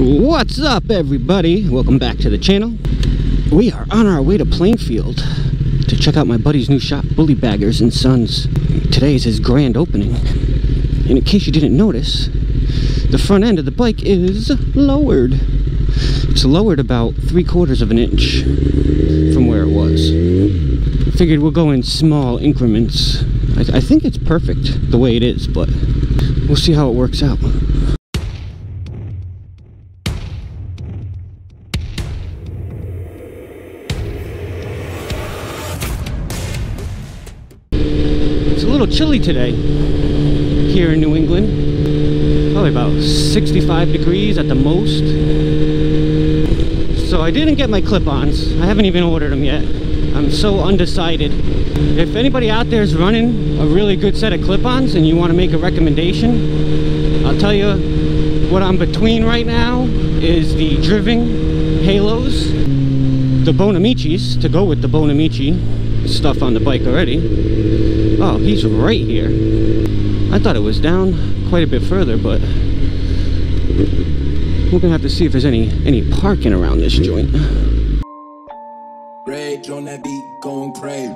What's up, everybody? Welcome back to the channel. We are on our way to Plainfield to check out my buddy's new shop, Baggerz and Sons. Today is his grand opening. And in case you didn't notice, the front end of the bike is lowered. It's lowered about 3/4 of an inch from where it was. I figured we'll go in small increments. I think it's perfect the way it is, but we'll see how it works out. It's a little chilly today here in New England. Probably about 65 degrees at the most. So I didn't get my clip-ons. I haven't even ordered them yet. I'm so undecided. If anybody out there is running a really good set of clip-ons and you want to make a recommendation, I'll tell you what I'm between right now is the Driven Halos, the Bonamichis, to go with the Bonamichi stuff on the bike already. Oh, he's right here. I thought it was down quite a bit further, but we're gonna have to see if there's any parking around this joint. Rage on that beat, going crazy.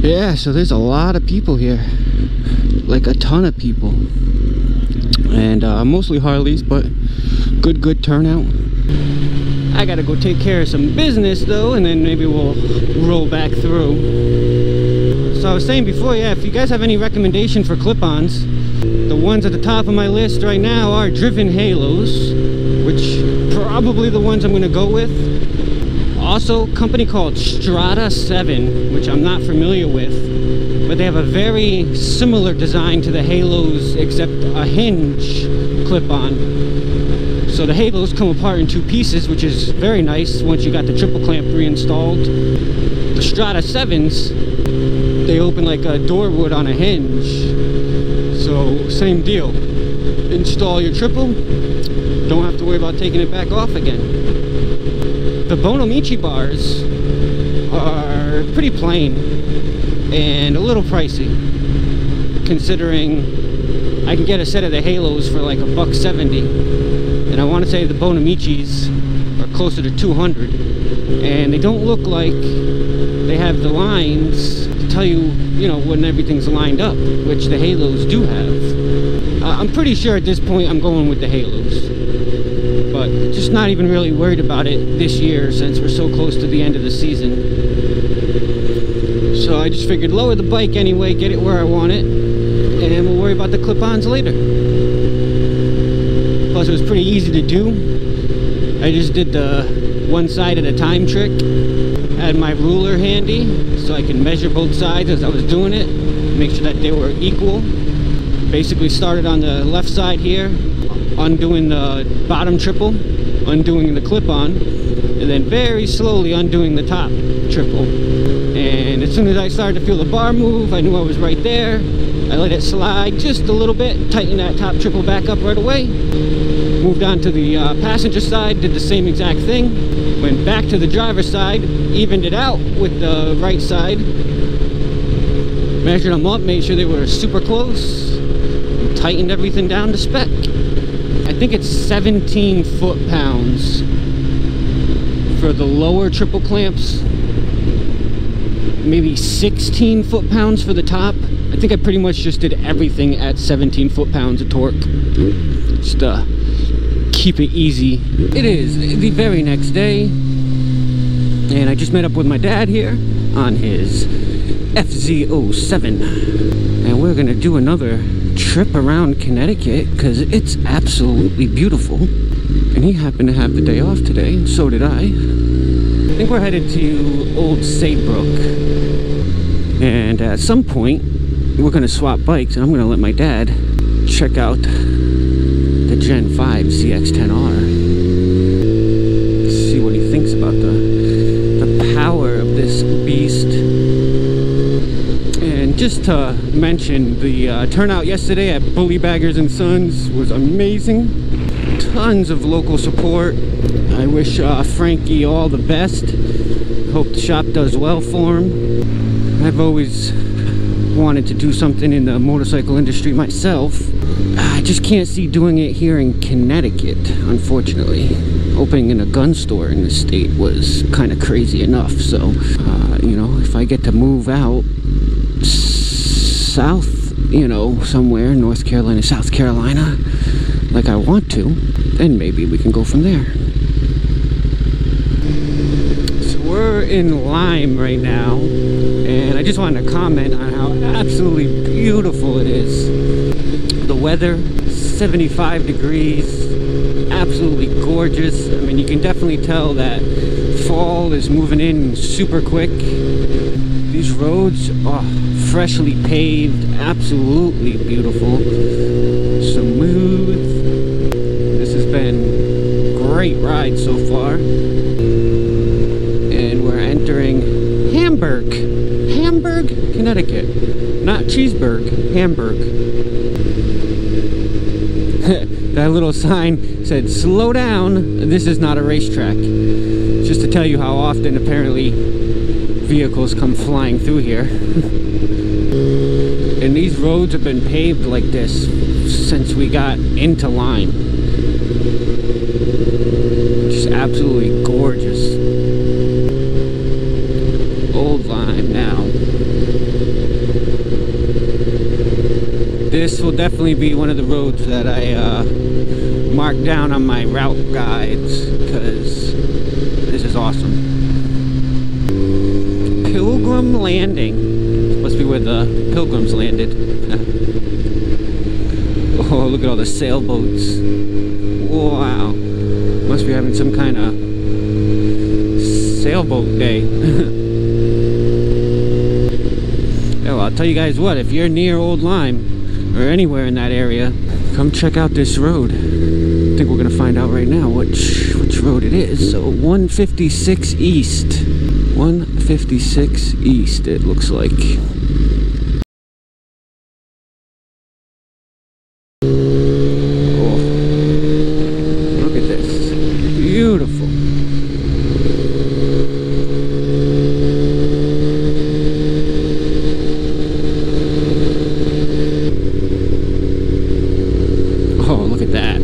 Yeah, so there's a lot of people here, like a ton of people, and mostly Harleys, but good turnout. I gotta go take care of some business though, and then maybe we'll roll back through. So I was saying before, yeah, if you guys have any recommendation for clip-ons, the ones at the top of my list right now are Driven Halos, which probably the ones I'm gonna go with. Also, a company called FZ-07, which I'm not familiar with, but they have a very similar design to the Halos, except a hinge clip-on. So the Halos come apart in 2 pieces, which is very nice once you got the triple clamp reinstalled. The FZ-07s, they open like a door would on a hinge. So same deal. Install your triple, don't have to worry about taking it back off again. The Bonamichi bars are pretty plain and a little pricey, considering I can get a set of the Halos for like $170, and I want to say the Bonamichis are closer to 200, and they don't look like they have the lines to tell you, you know, when everything's lined up, which the Halos do have. I'm pretty sure at this point I'm going with the Halos. but just not even really worried about it this year since we're so close to the end of the season. So So I just figured lower the bike anyway, get it where I want it, and we'll worry about the clip-ons later. Plus it was pretty easy to do. I just did the one side at a time trick. Had my ruler handy so I can measure both sides as I was doing it, make sure that they were equal. Basically started on the left side here, undoing the bottom triple, undoing the clip-on, and then very slowly undoing the top triple. And as soon as I started to feel the bar move, I knew I was right there. I let it slide just a little bit, tightened that top triple back up right away. Moved on to the passenger side, did the same exact thing. Went back to the driver's side, evened it out with the right side. Measured them up, made sure they were super close. And tightened everything down to spec. I think it's 17 foot-pounds for the lower triple clamps. Maybe 16 foot-pounds for the top. I think I pretty much just did everything at 17 foot-pounds of torque. Just keep it easy. It is the very next day, and I just met up with my dad here on his FZ-07, and we're gonna do another trip around Connecticut because it's absolutely beautiful. And he happened to have the day off today, and so did I. I think we're headed to Old Saybrook, and at some point we're gonna swap bikes, and I'm gonna let my dad check out the Gen 5 CX-10R. See what he thinks about the power of this beast. And just to mention, the turnout yesterday at Bully Baggerz and Sons was amazing. Tons of local support. I wish Frankie all the best. Hope the shop does well for him. I've always wanted to do something in the motorcycle industry myself. I just can't see doing it here in Connecticut, unfortunately. Opening in a gun store in the state was kind of crazy enough, so you know, if I get to move out south, you know, somewhere, North Carolina, South Carolina, like I want to, then maybe we can go from there. So we're in Lyme right now, and I just wanted to comment on how absolutely beautiful it is. The weather, 75 degrees, absolutely gorgeous. I mean, you can definitely tell that fall is moving in super quick. These roads are freshly paved, absolutely beautiful, smooth. This has been a great ride so far. And we're entering Hamburg, Connecticut. Not Cheeseburg, Hamburg. That little sign said, "Slow down, this is not a racetrack." Just to tell you how often apparently vehicles come flying through here. And these roads have been paved like this since we got into Lyme. Just absolutely gorgeous. Old Lyme now. This will definitely be one of the roads that I mark down on my route guides, because this is awesome. Pilgrim Landing. This must be where the Pilgrims landed. Oh, look at all the sailboats. Wow. Must be having some kind of sailboat day. Oh, I'll tell you guys what, if you're near Old Lyme, or anywhere in that area, come check out this road. I think we're gonna find out right now which road it is. So 156 East. 156 East, it looks like. Oh, look at this. Beautiful. Oh, look at that.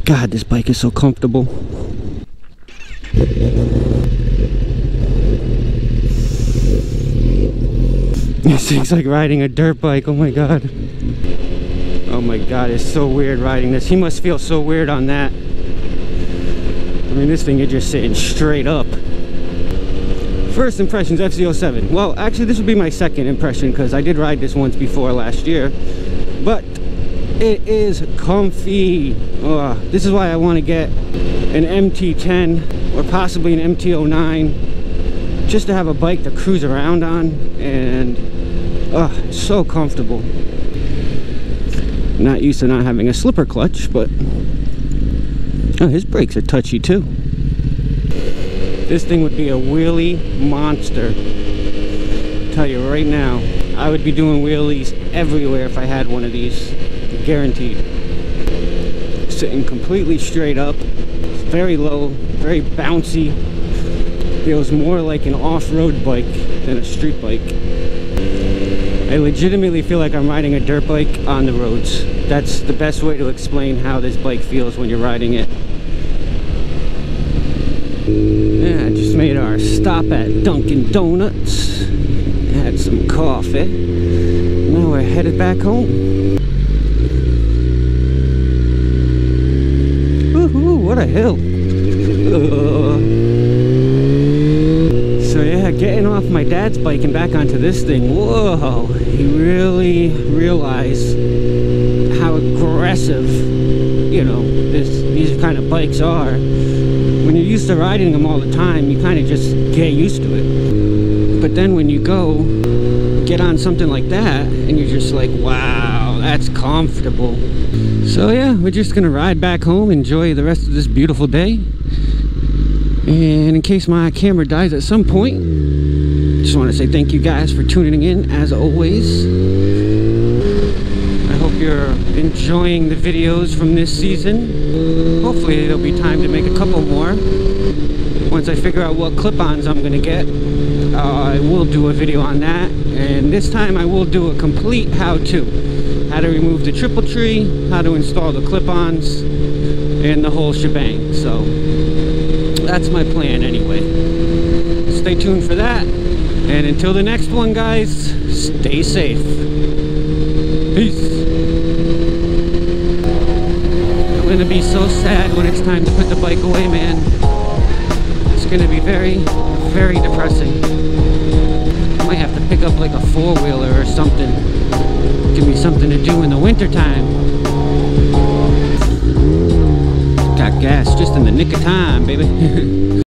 God, this bike is so comfortable. This thing's like riding a dirt bike, oh my god. my god, it's so weird riding this. He must feel so weird on that. I mean, this thing is just sitting straight up. First impressions, FZ-07. Well, actually, this would be my second impression because I did ride this once before last year. But it is comfy. This is why I want to get an MT-10 or possibly an MT-09 just to have a bike to cruise around on. And it's so comfortable. Not used to not having a slipper clutch, but his brakes are touchy too. This thing would be a wheelie monster. I'll tell you right now, I would be doing wheelies everywhere if I had one of these, guaranteed. Sitting completely straight up, very low, very bouncy. Feels more like an off-road bike than a street bike. I legitimately feel like I'm riding a dirt bike on the roads. That's the best way to explain how this bike feels when you're riding it. Yeah, just made our stop at Dunkin' Donuts. Had some coffee. Now we're headed back home. Woohoo, what a hill. So yeah, getting off my dad's bike and back onto this thing, whoa, he really realized how aggressive, you know, these kind of bikes are. When you're used to riding them all the time, you kind of just get used to it. But then when you go get on something like that, and you're just like, wow, that's comfortable. So yeah, we're just gonna ride back home, enjoy the rest of this beautiful day. And in case my camera dies at some point, just want to say thank you guys for tuning in as always. I hope you're enjoying the videos from this season. Hopefully there'll be time to make a couple more. Once I figure out what clip-ons I'm gonna get, I will do a video on that. And this time I will do a complete how-to. How to remove the triple tree, how to install the clip-ons, and the whole shebang. So that's my plan anyway. Stay tuned for that. And until the next one, guys, stay safe. Peace. I'm gonna be so sad when it's time to put the bike away, man. It's gonna be very, very depressing. Might have to pick up like a four-wheeler or something. Give me something to do in the wintertime. Got gas just in the nick of time, baby.